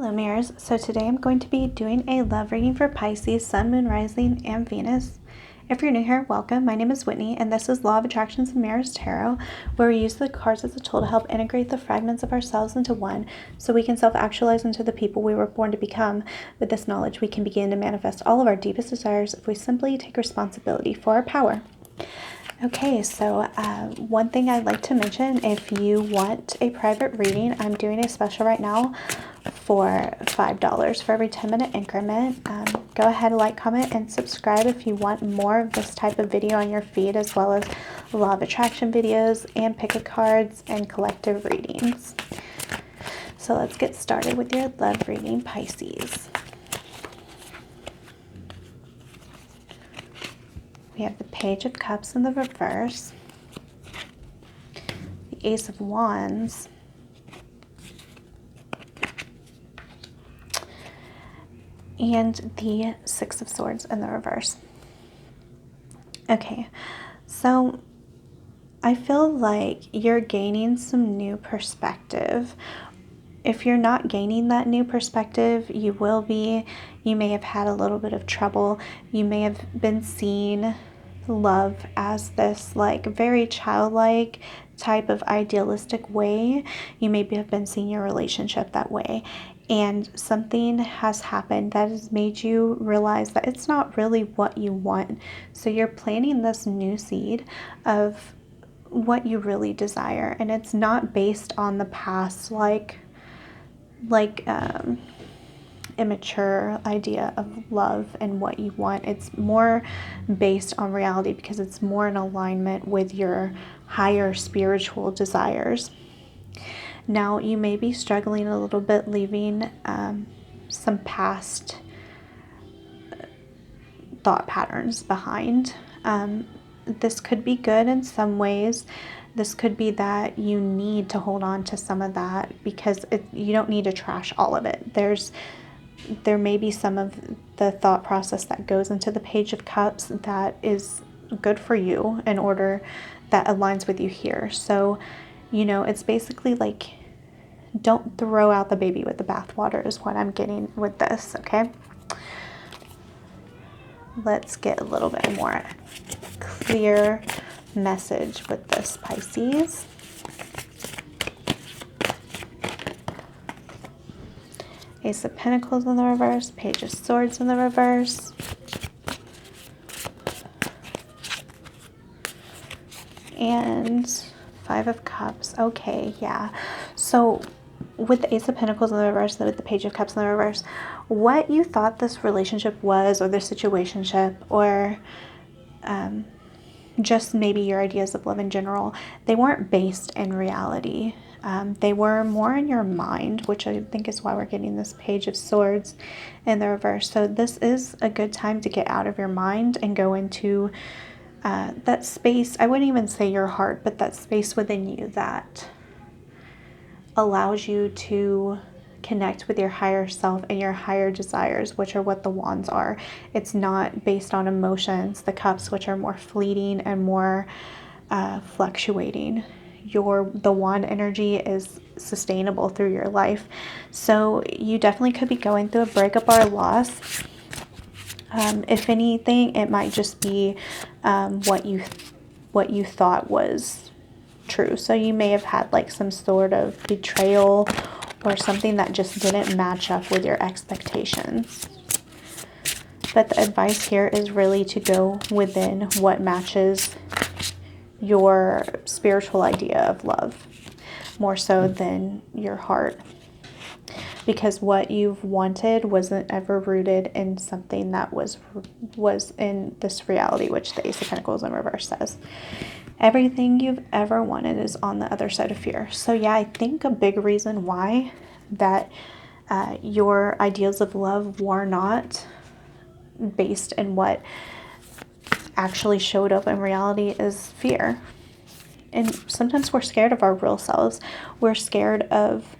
Hello mirrors, so today I'm going to be doing a love reading for Pisces, Sun, Moon, Rising, and Venus. If you're new here, welcome. My name is Whitney and this is Law of Attractions and Mirrors Tarot, where we use the cards as a tool to help integrate the fragments of ourselves into one so we can self-actualize into the people we were born to become. With this knowledge, we can begin to manifest all of our deepest desires if we simply take responsibility for our power. Okay, so one thing I'd like to mention, if you want a private reading, I'm doing a special right now for $5 for every 10-minute increment. Go ahead, like, comment, and subscribe if you want more of this type of video on your feed, as well as law of attraction videos and pick-a cards and collective readings. So let's get started with your love reading, Pisces. We have the Page of Cups in the reverse, the Ace of Wands, and the Six of Swords in the reverse. Okay, so I feel like you're gaining some new perspective. If you're not gaining that new perspective, you will be. You may have had a little bit of trouble. You may have been seeing love as this like very childlike type of idealistic way. You maybe have been seeing your relationship that way, and something has happened that has made you realize that it's not really what you want. So you're planting this new seed of what you really desire, and it's not based on the past immature idea of love and what you want. It's more based on reality because it's more in alignment with your higher spiritual desires. Now, you may be struggling a little bit leaving some past thought patterns behind. This could be good in some ways. This could be that you need to hold on to some of that because you don't need to trash all of it. There may be some of the thought process that goes into the Page of Cups that is good for you in order that aligns with you here. So, it's basically like, don't throw out the baby with the bathwater is what I'm getting with this, okay? Let's get a little bit more clear message with this, Pisces. Ace of Pentacles in the reverse, Page of Swords in the reverse, and Five of Cups. Okay, yeah. So with the Ace of Pentacles in the reverse, with the Page of Cups in the reverse, what you thought this relationship was, or this situationship, or just maybe your ideas of love in general, they weren't based in reality. They were more in your mind, which I think is why we're getting this Page of Swords in the reverse. So this is a good time to get out of your mind and go into that space. I wouldn't even say your heart, but that space within you that allows you to connect with your higher self and your higher desires, which are what the wands are. It's not based on emotions, the cups, which are more fleeting and more fluctuating. The wand energy is sustainable through your life. So you definitely could be going through a breakup or a loss. If anything, it might just be what you thought was true. So you may have had like some sort of betrayal or something that just didn't match up with your expectations. But the advice here is really to go within what matches your spiritual idea of love, more so than your heart. Because what you've wanted wasn't ever rooted in something that was in this reality, which the Ace of Pentacles in reverse says. Everything you've ever wanted is on the other side of fear. So yeah, I think a big reason why that your ideas of love were not based in what actually showed up in reality is fear. And sometimes we're scared of our real selves. We're scared of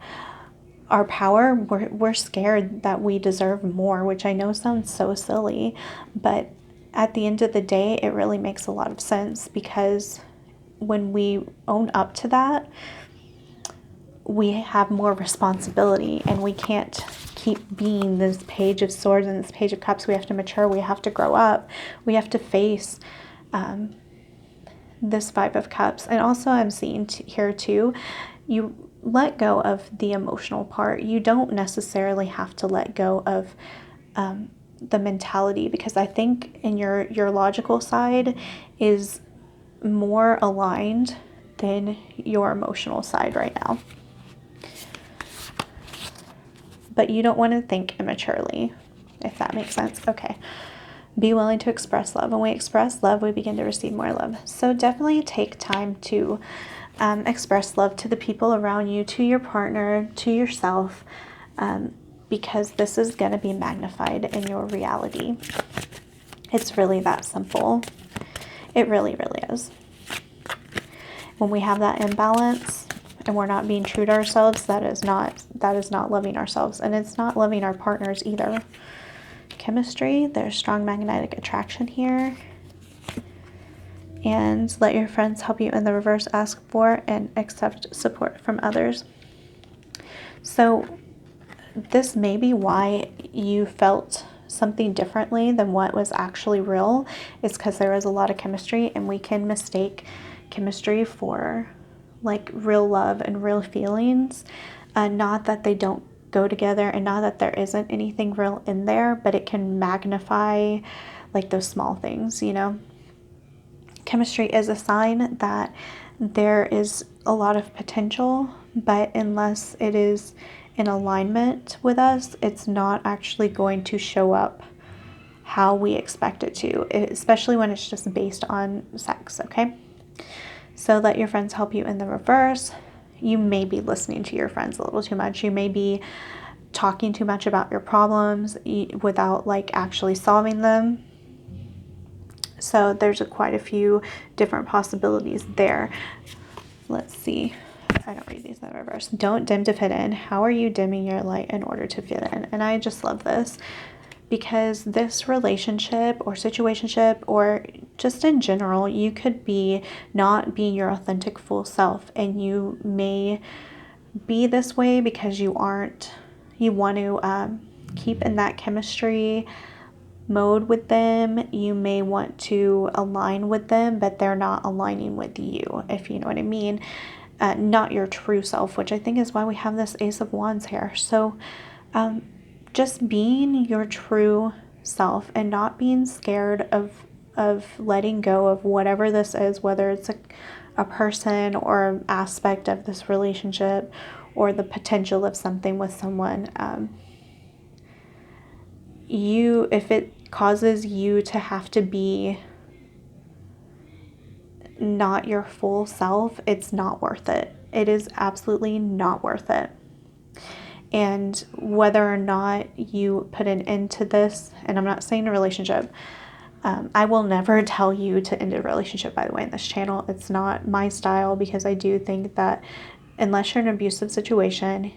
our power. We're scared that we deserve more, which I know sounds so silly, but at the end of the day, it really makes a lot of sense, because when we own up to that, we have more responsibility, and we can't keep being this Page of Swords and this Page of Cups. We have to mature. We have to grow up. We have to face this Five of Cups. And also I'm seeing here too, you let go of the emotional part. You don't necessarily have to let go of the mentality, because I think in your logical side is more aligned than your emotional side right now. But you don't want to think immaturely, if that makes sense. Okay. Be willing to express love. When we express love, we begin to receive more love. So definitely take time to express love to the people around you, to your partner, to yourself, because this is going to be magnified in your reality. It's really that simple. It really, really is. When we have that imbalance and we're not being true to ourselves, that is not loving ourselves, and it's not loving our partners either. Chemistry, there's strong magnetic attraction here. And let your friends help you in the reverse. Ask for and accept support from others. So this may be why you felt something differently than what was actually real. It's because there was a lot of chemistry, and we can mistake chemistry for like real love and real feelings. Not that they don't go together, and not that there isn't anything real in there, but it can magnify like those small things, you know. Chemistry is a sign that there is a lot of potential, but unless it is in alignment with us, it's not actually going to show up how we expect it to, especially when it's just based on sex, okay? So let your friends help you in the reverse. You may be listening to your friends a little too much. You may be talking too much about your problems without like actually solving them. So there's quite a few different possibilities there. Let's see. I don't read these in the reverse. Don't dim to fit in. How are you dimming your light in order to fit in? And I just love this, because this relationship or situationship, or just in general, you could be not being your authentic full self, and you may be this way because you want to keep in that chemistry mode with them. You may want to align with them, but they're not aligning with you, if you know what I mean. Not your true self, which I think is why we have this Ace of Wands here. So just being your true self and not being scared of letting go of whatever this is, whether it's a person or an aspect of this relationship or the potential of something with someone. If it causes you to have to be not your full self, it's not worth it. It is absolutely not worth it. And whether or not you put an end to this, and I'm not saying a relationship, I will never tell you to end a relationship, by the way, in this channel. It's not my style, because I do think that unless you're in an abusive situation,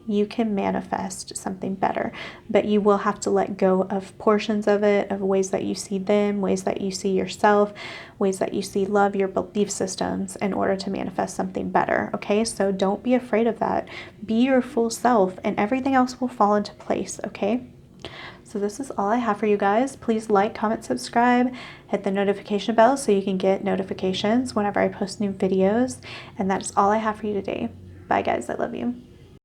you can manifest something better, but you will have to let go of portions of it, of ways that you see them, ways that you see yourself, ways that you see love, your belief systems, in order to manifest something better. Okay, so don't be afraid of that. Be your full self, and everything else will fall into place. Okay, so this is all I have for you guys. Please like, comment, subscribe, hit the notification bell so you can get notifications whenever I post new videos. And that's all I have for you today. Bye guys, I love you.